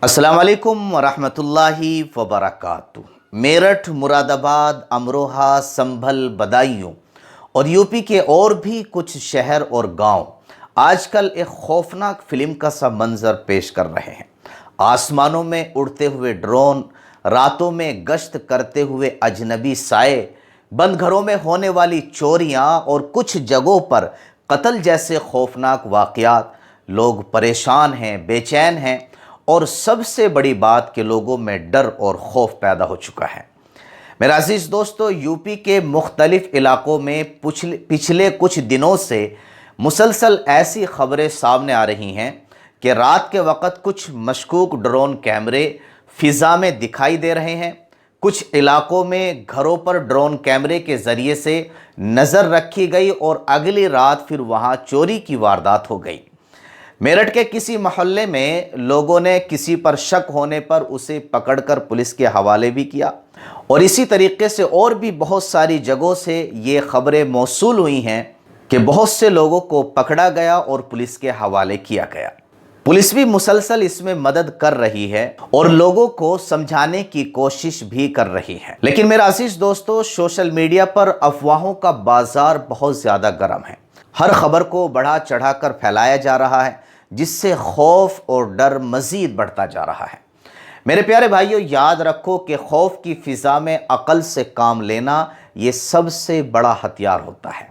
अस्सलाम वालेकुम वरहमतुल्लाहि वबरकातुह। मेरठ, मुरादाबाद, अमरोहा, संभल, बदायूं और यूपी के और भी कुछ शहर और गांव आजकल एक खौफनाक फिल्म का सा मंजर पेश कर रहे हैं। आसमानों में उड़ते हुए ड्रोन, रातों में गश्त करते हुए अजनबी साए, बंद घरों में होने वाली चोरियां और कुछ जगहों पर कत्ल जैसे खौफनाक वाक़यात। लोग परेशान हैं, बेचैन हैं और सबसे बड़ी बात कि लोगों में डर और खौफ पैदा हो चुका है। मेरे अजीज़ दोस्तों, यूपी के मुख्तलिफ इलाकों में पिछले कुछ दिनों से मुसलसल ऐसी खबरें सामने आ रही हैं कि रात के वक़्त कुछ मशकूक ड्रोन कैमरे फ़िज़ा में दिखाई दे रहे हैं। कुछ इलाकों में घरों पर ड्रोन कैमरे के ज़रिए से नज़र रखी गई और अगली रात फिर वहाँ चोरी की वारदात हो गई। मेरठ के किसी मोहल्ले में लोगों ने किसी पर शक होने पर उसे पकड़कर पुलिस के हवाले भी किया और इसी तरीके से और भी बहुत सारी जगहों से ये खबरें मौसूल हुई हैं कि बहुत से लोगों को पकड़ा गया और पुलिस के हवाले किया गया। पुलिस भी मुसलसल इसमें मदद कर रही है और लोगों को समझाने की कोशिश भी कर रही है। लेकिन मेरा अजीज दोस्तों, सोशल मीडिया पर अफवाहों का बाजार बहुत ज़्यादा गर्म है। हर खबर को बढ़ा चढ़ा कर फैलाया जा रहा है, जिससे खौफ और डर मज़ीद बढ़ता जा रहा है। मेरे प्यारे भाइयों, याद रखो कि खौफ की फ़िज़ा में अक़ल से काम लेना ये सबसे बड़ा हथियार होता है।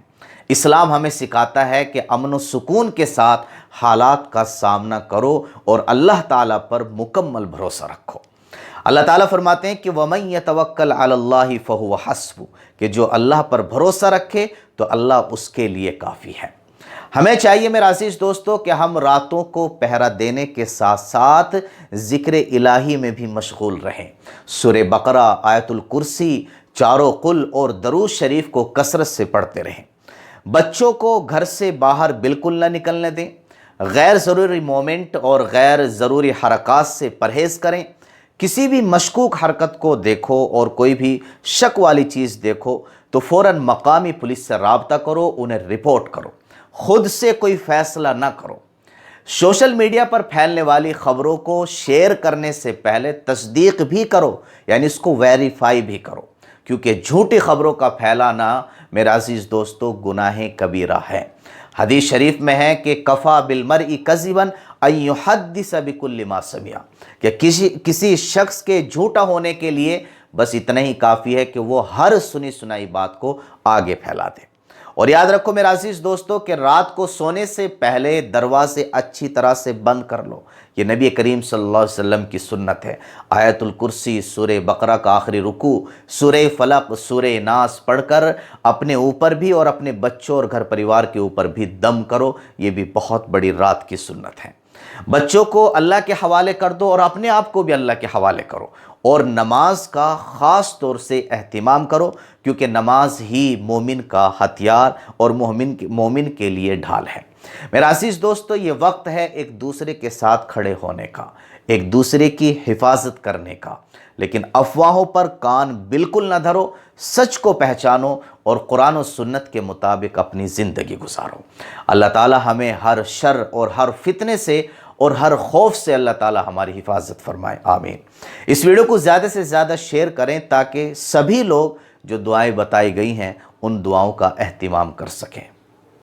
इस्लाम हमें सिखाता है कि अमन व सुकून के साथ हालात का सामना करो और अल्लाह ताला पर मुकम्मल भरोसा रखो। अल्लाह ताला फरमाते हैं कि वमन यतवक्कल अलल्लाहि फहुव हस्बुह, कि जो अल्लाह पर भरोसा रखे तो अल्लाह उसके लिए काफ़ी है। हमें चाहिए मेरे अज़ीज़ दोस्तों कि हम रातों को पहरा देने के साथ साथ ज़िक्र इलाही में भी मशगूल रहें। सूरह बकरा, आयतुल कुर्सी, चारों कुल और दरूद शरीफ को कसरत से पढ़ते रहें। बच्चों को घर से बाहर बिल्कुल न निकलने दें। गैर ज़रूरी मोमेंट और गैर ज़रूरी हरकत से परहेज़ करें। किसी भी मशकूक हरकत को देखो और कोई भी शक वाली चीज़ देखो तो फ़ौरन मकामी पुलिस से राब्ता करो, उन्हें रिपोर्ट करो। खुद से कोई फैसला ना करो। सोशल मीडिया पर फैलने वाली खबरों को शेयर करने से पहले तस्दीक भी करो, यानी इसको वेरीफाई भी करो, क्योंकि झूठी खबरों का फैलाना मेरा अजीज़ दोस्तों गुनाह कबीरा है। हदीस शरीफ में है कि कफ़ा बिलमरई कज़िबन अन युहद्दिस बिकुल्लि मा समिअ, कि किसी शख्स के झूठा होने के लिए बस इतना ही काफ़ी है कि वो हर सुनी सुनाई बात को आगे फैला दे। और याद रखो मेरा अजीज़ दोस्तों कि रात को सोने से पहले दरवाजे अच्छी तरह से बंद कर लो। ये नबी करीम सल्लल्लाहु अलैहि वसल्लम की सुन्नत है। आयतुल कुर्सी, सूरह बकरा का आखिरी रुकू, सूरह फलक, सूरह नास पढ़कर अपने ऊपर भी और अपने बच्चों और घर परिवार के ऊपर भी दम करो। ये भी बहुत बड़ी रात की सुन्नत है। बच्चों को अल्लाह के हवाले कर दो और अपने आप को भी अल्लाह के हवाले करो और नमाज का ख़ास तौर से एहतिमाम करो, क्योंकि नमाज ही मोमिन का हथियार और मोमिन के लिए ढाल है। मेरा अज़ीज़ दोस्तों, ये वक्त है एक दूसरे के साथ खड़े होने का, एक दूसरे की हिफाजत करने का। लेकिन अफवाहों पर कान बिल्कुल न धरो, सच को पहचानो और कुरान और सुन्नत के मुताबिक अपनी ज़िंदगी गुजारो। अल्लाह ताला हमें हर शर और हर फितने से और हर खौफ से अल्लाह ताला हमारी हिफाजत फरमाए, आमीन। इस वीडियो को ज़्यादा से ज़्यादा शेयर करें ताकि सभी लोग जो दुआएं बताई गई हैं उन दुआओं का एहतिमाम कर सकें।